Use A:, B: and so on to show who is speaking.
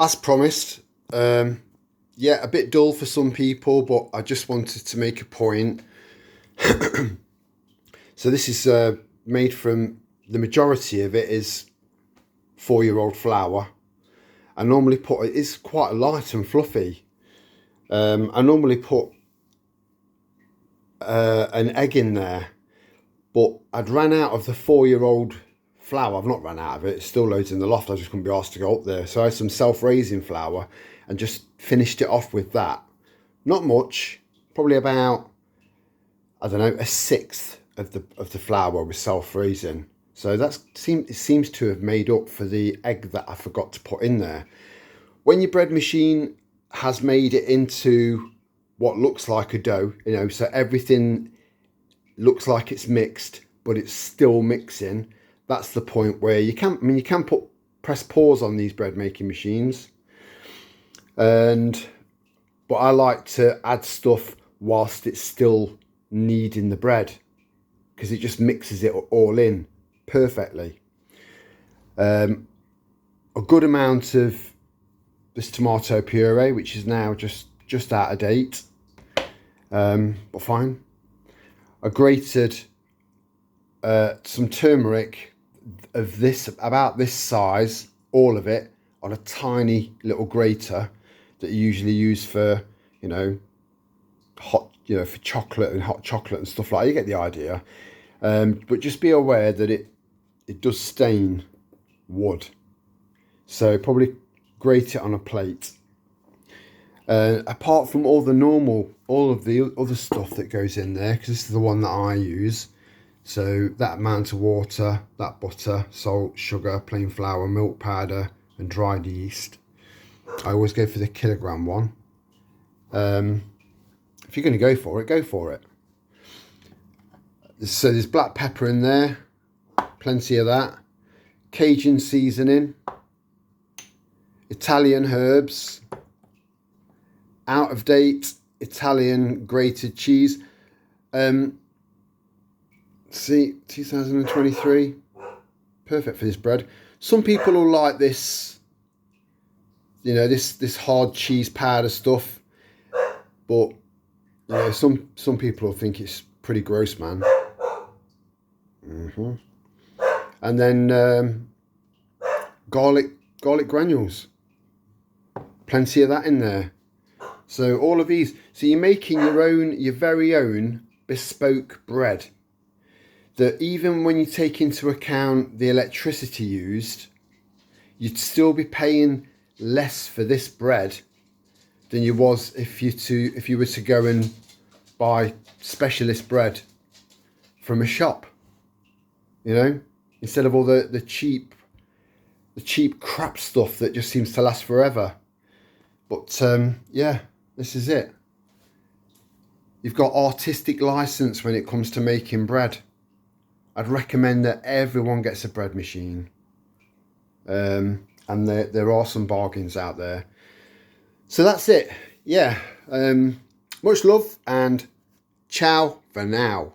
A: As promised, yeah, a bit dull for some people, but I just wanted to make a point. So this is made from, the majority of it is 4-year-old flour. I normally put, it is quite light and fluffy. I normally put an egg in there, but I'd ran out of the 4-year-old flour. I've not run out of it, it's still loads in the loft. I just couldn't be asked to go up there. So I had some self-raising flour and just finished it off with that. Not much, probably about, I don't know, a sixth of the flour was self-raising. So it seems to have made up for the egg that I forgot to put in there. When your bread machine has made it into what looks like a dough, you know, so everything looks like it's mixed, but it's still mixing, that's the point where you can, press pause on these bread making machines. But I like to add stuff whilst it's still kneading the bread, because it just mixes it all in perfectly. A good amount of this tomato puree, which is now just out of date, but fine. I grated some turmeric of this, about this size, all of it, on a tiny little grater that you usually use for, you know, for chocolate and hot chocolate and stuff like that. You get the idea. But just be aware that it does stain wood. So probably grate it on a plate. Apart from all of the other stuff that goes in there, because this is the one that I use. So that amount of water, that butter, salt, sugar, plain flour, milk powder and dried yeast. I always go for the kilogram one. If you're going to go for it, go for it. So there's black pepper in there, plenty of that. Cajun seasoning, Italian herbs, out of date Italian grated cheese. See, 2023, perfect for this bread. Some people will like this, you know, this hard cheese powder stuff, but you know, some people will think it's pretty gross, man. And then garlic granules, plenty of that in there. So all of these, so you're making your very own bespoke bread, that even when you take into account the electricity used, you'd still be paying less for this bread than you was if you were to go and buy specialist bread from a shop, you know, instead of all the cheap crap stuff that just seems to last forever. But yeah, this is it. You've got artistic license when it comes to making bread. I'd recommend that everyone gets a bread machine. And there are some bargains out there. So that's it. Yeah. Much love and ciao for now.